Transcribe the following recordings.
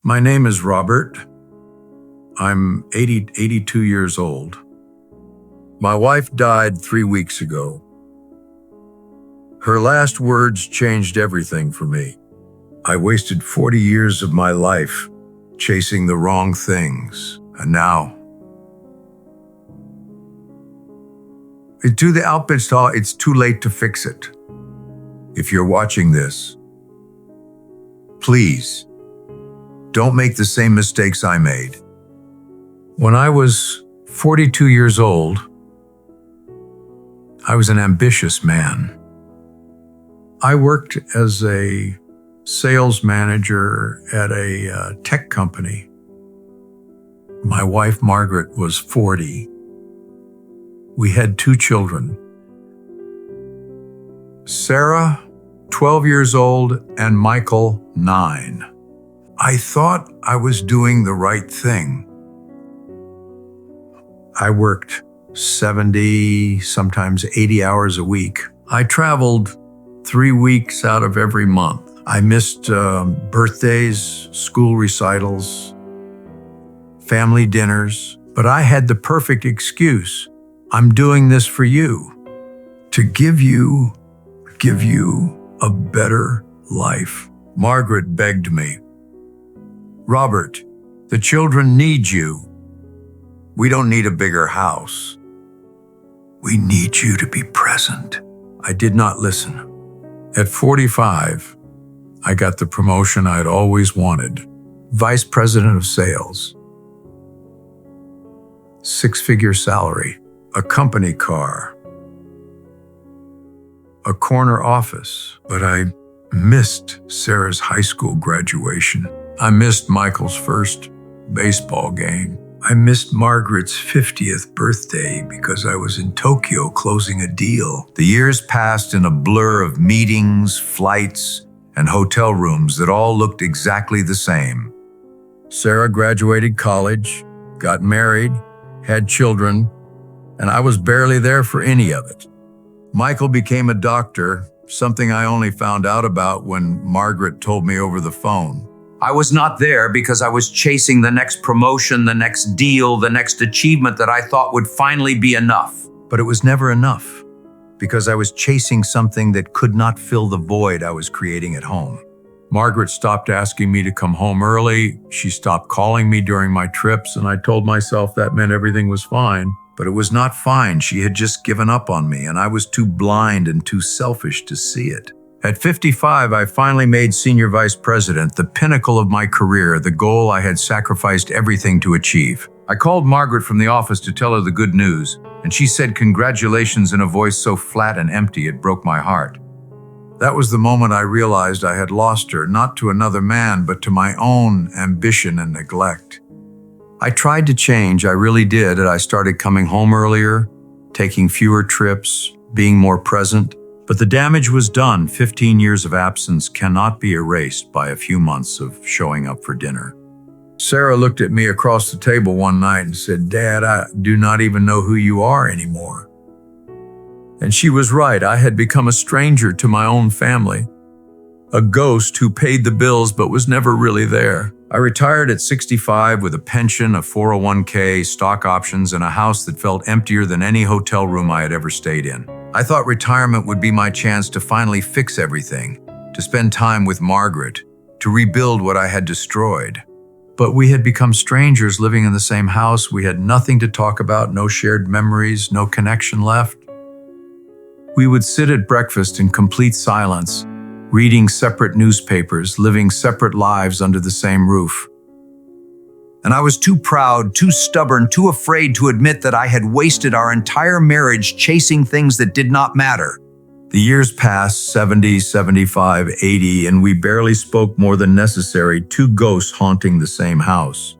My name is Robert. I'm 82 years old. My wife died 3 weeks ago. Her last words changed everything for me. I wasted 40 years of my life chasing the wrong things, and now it's too late to fix it. If you're watching this, please don't make the same mistakes I made. When I was 42 years old, I was an ambitious man. I worked as a sales manager at a tech company. My wife, Margaret, was 40. We had 2 children. Sarah, 12 years old, and Michael, 9. I thought I was doing the right thing. I worked 70, sometimes 80 hours a week. I traveled 3 weeks out of every month. I missed birthdays, school recitals, family dinners, but I had the perfect excuse. I'm doing this for you, to give you a better life. Margaret begged me, Robert, the children need you. We don't need a bigger house. We need you to be present. I did not listen. At 45, I got the promotion I'd always wanted, Vice President of Sales. 6-figure salary, a company car, a corner office, but I missed Sarah's high school graduation. I missed Michael's first baseball game. I missed Margaret's 50th birthday because I was in Tokyo closing a deal. The years passed in a blur of meetings, flights, and hotel rooms that all looked exactly the same. Sarah graduated college, got married, had children, and I was barely there for any of it. Michael became a doctor, something I only found out about when Margaret told me over the phone. I was not there because I was chasing the next promotion, the next deal, the next achievement that I thought would finally be enough. But it was never enough because I was chasing something that could not fill the void I was creating at home. Margaret stopped asking me to come home early. She stopped calling me during my trips, and I told myself that meant everything was fine. But it was not fine. She had just given up on me, and I was too blind and too selfish to see it. At 55, I finally made Senior Vice President, the pinnacle of my career, the goal I had sacrificed everything to achieve. I called Margaret from the office to tell her the good news, and she said congratulations in a voice so flat and empty it broke my heart. That was the moment I realized I had lost her, not to another man, but to my own ambition and neglect. I tried to change, I really did, and I started coming home earlier, taking fewer trips, being more present. But the damage was done. 15 years of absence cannot be erased by a few months of showing up for dinner. Sarah looked at me across the table one night and said, Dad, I do not even know who you are anymore. And she was right. I had become a stranger to my own family, a ghost who paid the bills but was never really there. I retired at 65 with a pension, a 401k, stock options, and a house that felt emptier than any hotel room I had ever stayed in. I thought retirement would be my chance to finally fix everything, to spend time with Margaret, to rebuild what I had destroyed. But we had become strangers living in the same house. We had nothing to talk about, no shared memories, no connection left. We would sit at breakfast in complete silence, reading separate newspapers, living separate lives under the same roof. And I was too proud, too stubborn, too afraid to admit that I had wasted our entire marriage chasing things that did not matter. The years passed, 70, 75, 80, and we barely spoke more than necessary, 2 ghosts haunting the same house.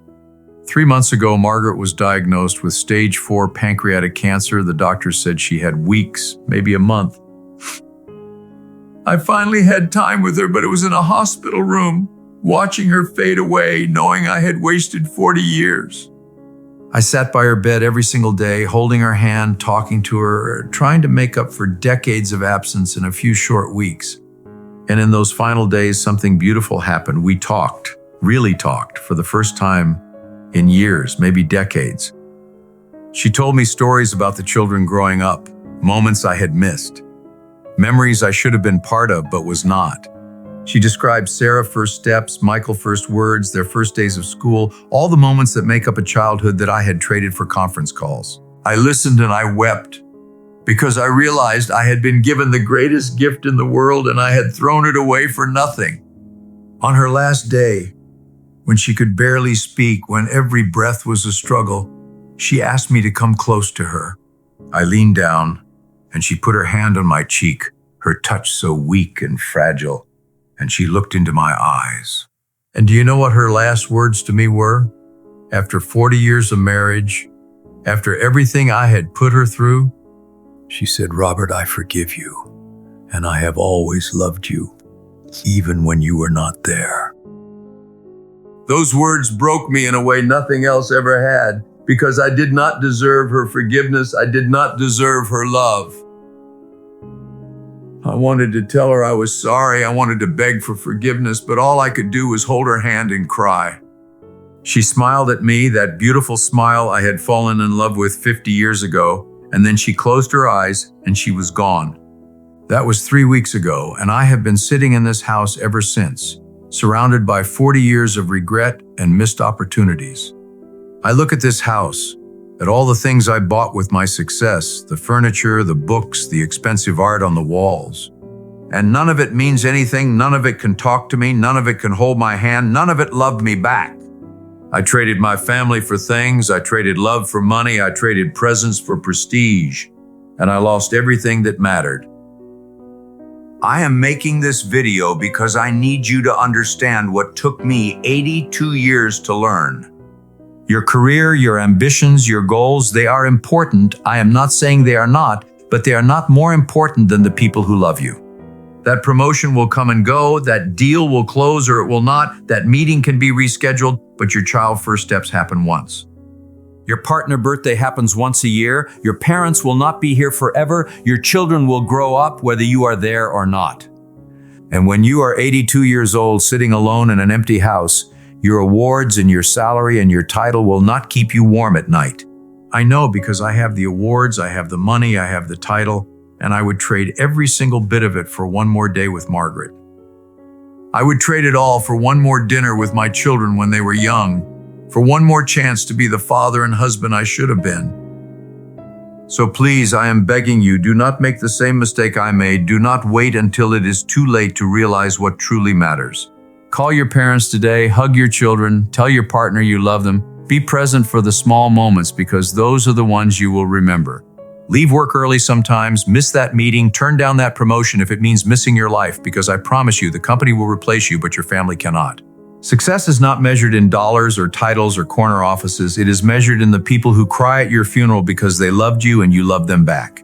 3 months ago, Margaret was diagnosed with stage 4 pancreatic cancer. The doctor said she had weeks, maybe a month. I finally had time with her, but it was in a hospital room, watching her fade away, knowing I had wasted 40 years. I sat by her bed every single day, holding her hand, talking to her, trying to make up for decades of absence in a few short weeks. And in those final days, something beautiful happened. We talked. really talked for the first time in years, maybe decades. She told me stories about the children growing up, moments I had missed, memories I should have been part of but was not. She described Sarah's first steps, Michael's first words, their first days of school, all the moments that make up a childhood that I had traded for conference calls. I listened and I wept because I realized I had been given the greatest gift in the world and I had thrown it away for nothing. On her last day, when she could barely speak, when every breath was a struggle, she asked me to come close to her. I leaned down and she put her hand on my cheek, her touch so weak and fragile, and she looked into my eyes. And do you know what her last words to me were? After 40 years of marriage, after everything I had put her through, she said, "Robert, I forgive you, and I have always loved you, even when you were not there." Those words broke me in a way nothing else ever had, because I did not deserve her forgiveness. I did not deserve her love. I wanted to tell her I was sorry. I wanted to beg for forgiveness, but all I could do was hold her hand and cry. She smiled at me, that beautiful smile I had fallen in love with 50 years ago, and then she closed her eyes and she was gone. That was 3 weeks ago, and I have been sitting in this house ever since, surrounded by 40 years of regret and missed opportunities. I look at this house, at all the things I bought with my success, the furniture, the books, the expensive art on the walls. And none of it means anything, none of it can talk to me, none of it can hold my hand, none of it loved me back. I traded my family for things, I traded love for money, I traded presents for prestige, and I lost everything that mattered. I am making this video because I need you to understand what took me 82 years to learn. Your career, your ambitions, your goals, they are important. I am not saying they are not, but they are not more important than the people who love you. That promotion will come and go, that deal will close or it will not, that meeting can be rescheduled, but your child's first steps happen once. Your partner birthday happens once a year, your parents will not be here forever, your children will grow up whether you are there or not. And when you are 82 years old sitting alone in an empty house, your awards and your salary and your title will not keep you warm at night. I know because I have the awards, I have the money, I have the title, and I would trade every single bit of it for one more day with Margaret. I would trade it all for one more dinner with my children when they were young, for one more chance to be the father and husband I should have been. So please, I am begging you, do not make the same mistake I made. Do not wait until it is too late to realize what truly matters. Call your parents today, hug your children, tell your partner you love them. Be present for the small moments because those are the ones you will remember. Leave work early sometimes, miss that meeting, turn down that promotion if it means missing your life, because I promise you the company will replace you, but your family cannot. Success is not measured in dollars or titles or corner offices. It is measured in the people who cry at your funeral because they loved you and you loved them back.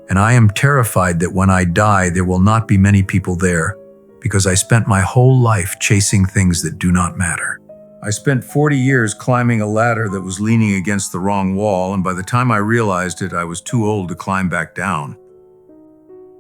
And I am terrified that when I die, there will not be many people there, because I spent my whole life chasing things that do not matter. I spent 40 years climbing a ladder that was leaning against the wrong wall, and by the time I realized it, I was too old to climb back down.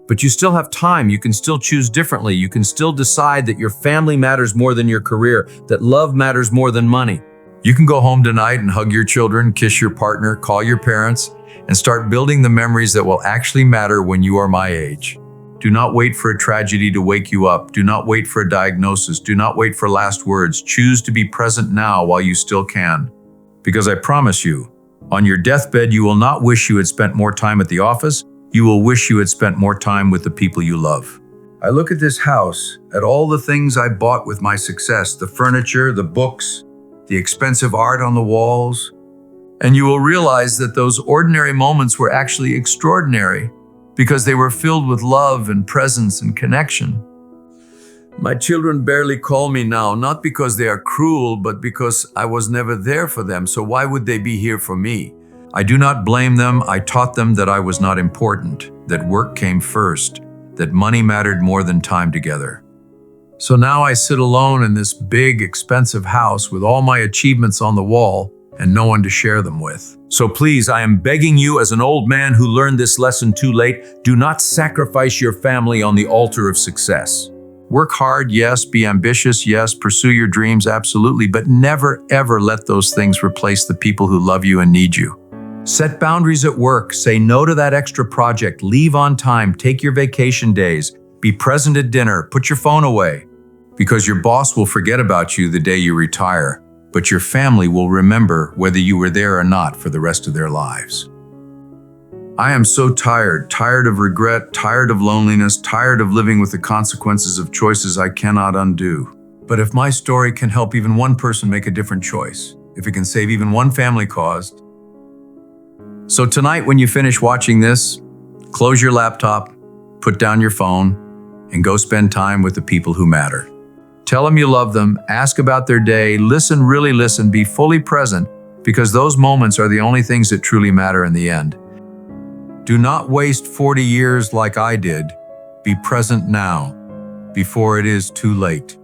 But you still have time. You can still choose differently. You can still decide that your family matters more than your career, that love matters more than money. You can go home tonight and hug your children, kiss your partner, call your parents, and start building the memories that will actually matter when you are my age. Do not wait for a tragedy to wake you up. Do not wait for a diagnosis. Do not wait for last words. Choose to be present now while you still can. Because I promise you, on your deathbed, you will not wish you had spent more time at the office. You will wish you had spent more time with the people you love. I look at this house, at all the things I bought with my success, the furniture, the books, the expensive art on the walls, and you will realize that those ordinary moments were actually extraordinary, because they were filled with love and presence and connection. My children barely call me now, not because they are cruel, but because I was never there for them, so why would they be here for me? I do not blame them. I taught them that I was not important, that work came first, that money mattered more than time together. So now I sit alone in this big, expensive house with all my achievements on the wall and no one to share them with. So please, I am begging you as an old man who learned this lesson too late, do not sacrifice your family on the altar of success. Work hard, yes. Be ambitious, yes. Pursue your dreams, absolutely. But never, ever let those things replace the people who love you and need you. Set boundaries at work. Say no to that extra project. Leave on time. Take your vacation days. Be present at dinner. Put your phone away. Because your boss will forget about you the day you retire, but your family will remember whether you were there or not for the rest of their lives. I am so tired of regret, tired of loneliness, tired of living with the consequences of choices I cannot undo. But if my story can help even one person make a different choice, if it can save even one family caused. So tonight when you finish watching this, close your laptop, put down your phone, and go spend time with the people who matter. Tell them you love them, ask about their day, listen, really listen, be fully present, because those moments are the only things that truly matter in the end. Do not waste 40 years like I did. Be present now, before it is too late.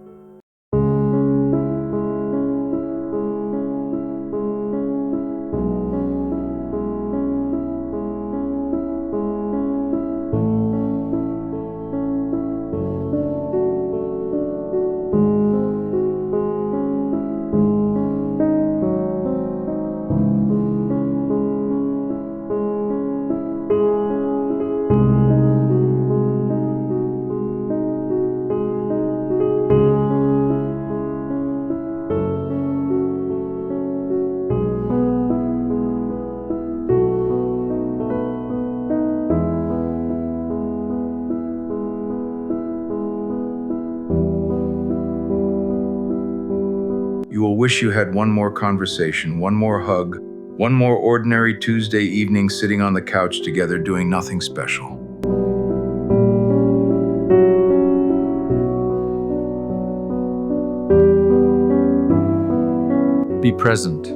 You will wish you had one more conversation, one more hug, one more ordinary Tuesday evening sitting on the couch together doing nothing special. Be present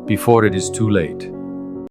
before it is too late.